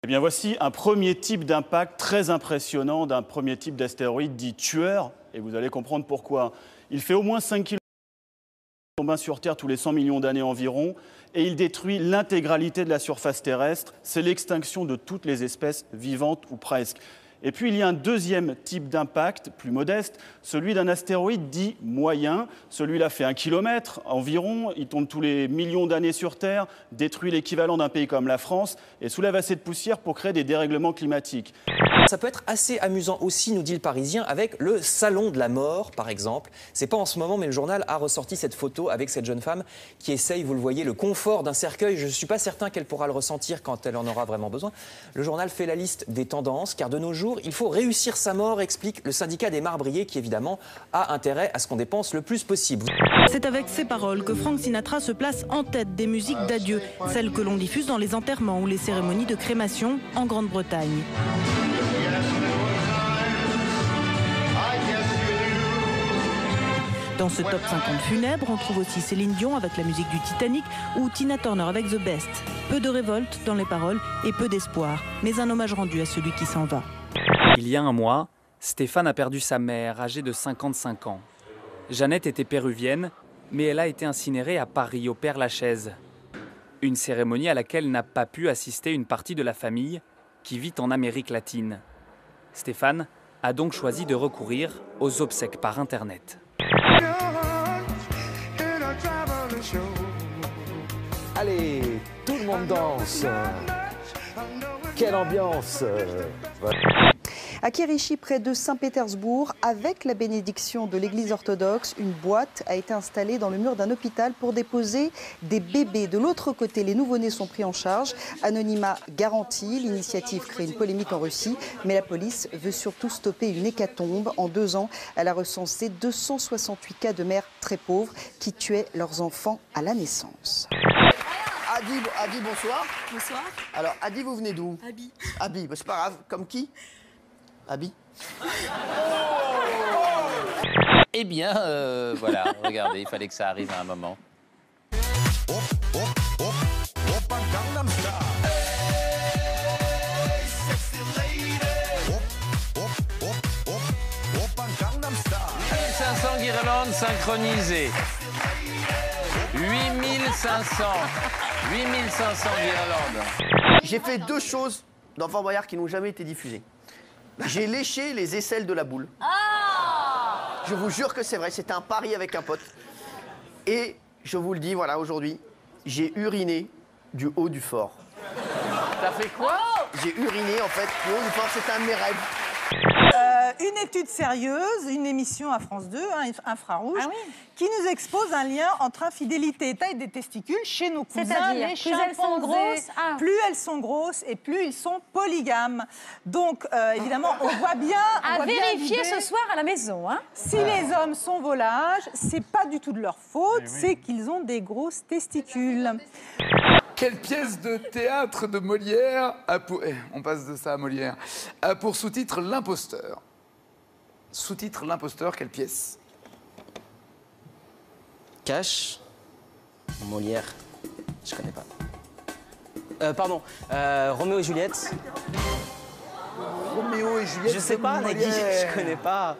Eh bien, voici un premier type d'impact très impressionnant d'un premier type d'astéroïde dit tueur. Et vous allez comprendre pourquoi. Il fait au moins 5 km tombe sur Terre tous les 100 millions d'années environ. Et il détruit l'intégralité de la surface terrestre. C'est l'extinction de toutes les espèces vivantes ou presque. Et puis, il y a un deuxième type d'impact, plus modeste, celui d'un astéroïde dit moyen. Celui-là fait 1 kilomètre environ, il tombe tous les millions d'années sur Terre, détruit l'équivalent d'un pays comme la France et soulève assez de poussière pour créer des dérèglements climatiques. Ça peut être assez amusant aussi, nous dit le Parisien, avec le Salon de la Mort, par exemple. C'est pas en ce moment, mais le journal a ressorti cette photo avec cette jeune femme qui essaye, vous le voyez, le confort d'un cercueil. Je ne suis pas certain qu'elle pourra le ressentir quand elle en aura vraiment besoin. Le journal fait la liste des tendances, car de nos jours, il faut réussir sa mort, explique le syndicat des marbriers, qui évidemment a intérêt à ce qu'on dépense le plus possible. C'est avec ces paroles que Frank Sinatra se place en tête des musiques d'adieu, celles que l'on diffuse dans les enterrements ou les cérémonies de crémation en Grande-Bretagne. Dans ce top 50 funèbre, on trouve aussi Céline Dion avec la musique du Titanic ou Tina Turner avec The Best. Peu de révolte dans les paroles et peu d'espoir, mais un hommage rendu à celui qui s'en va. Il y a un mois, Stéphane a perdu sa mère, âgée de 55 ans. Jeannette était péruvienne, mais elle a été incinérée à Paris, au Père-Lachaise. Une cérémonie à laquelle n'a pas pu assister une partie de la famille qui vit en Amérique latine. Stéphane a donc choisi de recourir aux obsèques par Internet. Allez, tout le monde danse. Quelle ambiance. À Kirichi, près de Saint-Pétersbourg, avec la bénédiction de l'église orthodoxe, une boîte a été installée dans le mur d'un hôpital pour déposer des bébés. De l'autre côté, les nouveau-nés sont pris en charge. Anonymat garanti, l'initiative crée une polémique en Russie, mais la police veut surtout stopper une hécatombe. En 2 ans, elle a recensé 268 cas de mères très pauvres qui tuaient leurs enfants à la naissance. Adi, bonsoir. Bonsoir. Alors, Adi, vous venez d'où? Abi. Abi, bah, c'est pas grave. Comme qui? Abi. Eh bien, voilà, regardez, il fallait que ça arrive à un moment. Guirlandes synchronisées. 8500 guirlandes. J'ai fait 2 choses dans Fort Boyard qui n'ont jamais été diffusées. J'ai léché les aisselles de la boule. Je vous jure que c'est vrai, c'était un pari avec un pote. Et je vous le dis, voilà, aujourd'hui, j'ai uriné du haut du fort. T'as fait quoi? J'ai uriné, en fait, du haut du fort, c'était un de mes rêves. Une étude sérieuse, une émission à France 2, Infrarouge, qui nous expose un lien entre infidélité et taille des testicules chez nos cousins, les chimpanzés. Plus elles sont grosses et plus ils sont polygames. Donc, évidemment, on voit bien... À vérifier ce soir à la maison. Hein. Si les hommes sont volages, c'est pas du tout de leur faute, c'est qu'ils ont des grosses testicules. Quelle pièce de théâtre de Molière a pour... on passe de ça à Molière. A pour sous-titre L'Imposteur. Sous-titre L'Imposteur, quelle pièce? Cash. Molière. Je connais pas. Pardon. Roméo et Juliette. Roméo et Juliette. Je sais pas, Nagui, je connais pas.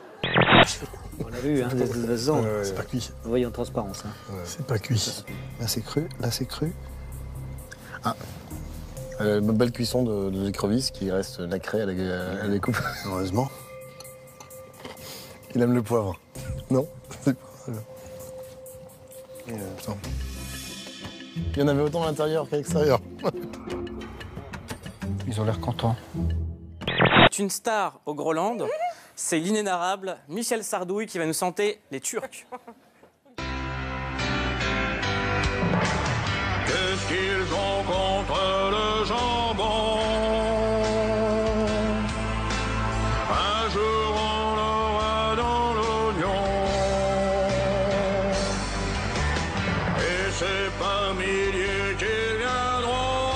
On l'a vu, hein, de toute façon. C'est pas cuit. Voyons transparence. Hein. C'est pas cuit. Là, c'est cru. Là, c'est cru. Ah. Belle cuisson de l'écrevisse qui reste nacrée à la découpe. Heureusement. Il aime le poivre. Non, c'est pas ça. Putain. Il y en avait autant à l'intérieur qu'à l'extérieur. Ils ont l'air contents. Une star au Groland, c'est l'inénarrable Michel Sardouille qui va nous chanter les Turcs. Qu'est-ce qu'ils ont contre le jambon? Un jour on l'aura dans l'oignon. Et c'est pas milliers qui viendront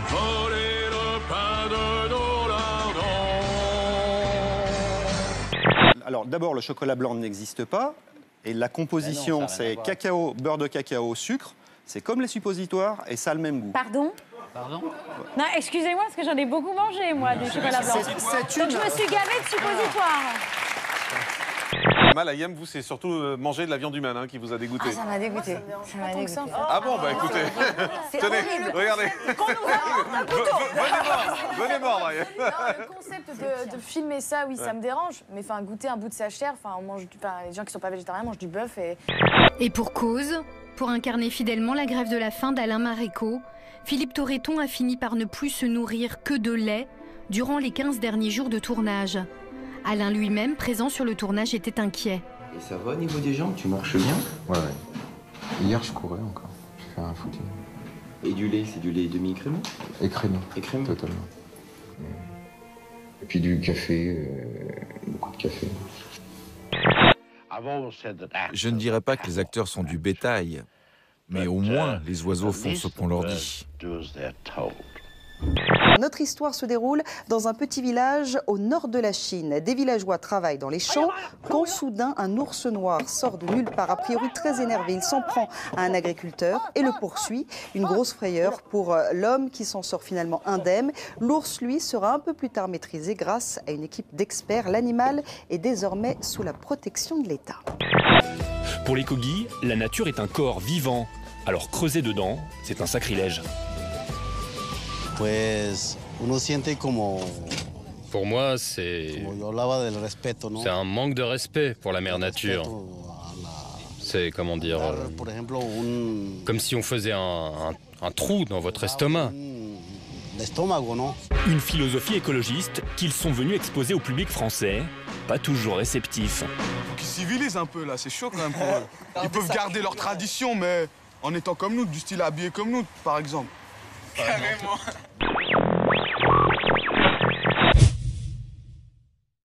voler le pain de nos lardons. Alors d'abord, le chocolat blanc n'existe pas. Et la composition, c'est cacao, beurre de cacao, sucre. C'est comme les suppositoires et ça a le même goût. Pardon? Pardon? Non, excusez-moi, parce que j'en ai beaucoup mangé, moi, du chocolat blanc. Donc je me suis gavée de suppositoires. Mal, Ayem, vous, c'est surtout manger de la viande humaine qui vous a dégoûté. Ah, ça m'a dégoûté. Ça m'a dégoûté. Ah bon, bah écoutez, tenez, regardez. Venez mordre, Ayem. Le concept de filmer ça, oui, ça me dérange. Mais enfin, goûter un bout de sa chair, enfin, les gens qui sont pas végétariens mangent du bœuf et... Et pour cause, pour incarner fidèlement la grève de la faim d'Alain Marécaux, Philippe Torreton a fini par ne plus se nourrir que de lait durant les 15 derniers jours de tournage. Alain lui-même, présent sur le tournage, était inquiet. Et ça va au niveau des jambes? Tu marches bien? Ouais. Hier, je courais encore. J'ai fait un footing. Et du lait, c'est du lait demi-crémeux? Et crémeux. Et crémeux? Totalement. Et puis du café, beaucoup de café. Je ne dirais pas que les acteurs sont du bétail, mais au moins les oiseaux font ce qu'on leur dit. Notre histoire se déroule dans un petit village au nord de la Chine. Des villageois travaillent dans les champs quand soudain un ours noir sort de nulle part. A priori très énervé, il s'en prend à un agriculteur et le poursuit. Une grosse frayeur pour l'homme qui s'en sort finalement indemne. L'ours, lui, sera un peu plus tard maîtrisé grâce à une équipe d'experts. L'animal est désormais sous la protection de l'État. Pour les Kogi, la nature est un corps vivant. Alors creuser dedans, c'est un sacrilège. Pour moi, c'est un manque de respect pour la mère nature. C'est, comment dire, comme si on faisait un trou dans votre estomac. Une philosophie écologiste qu'ils sont venus exposer au public français, pas toujours réceptif. Faut qu'ils civilisent un peu là, c'est chaud quand même pour eux. Ils peuvent garder leur tradition, mais en étant comme nous, du style habillé comme nous, par exemple. Carrément.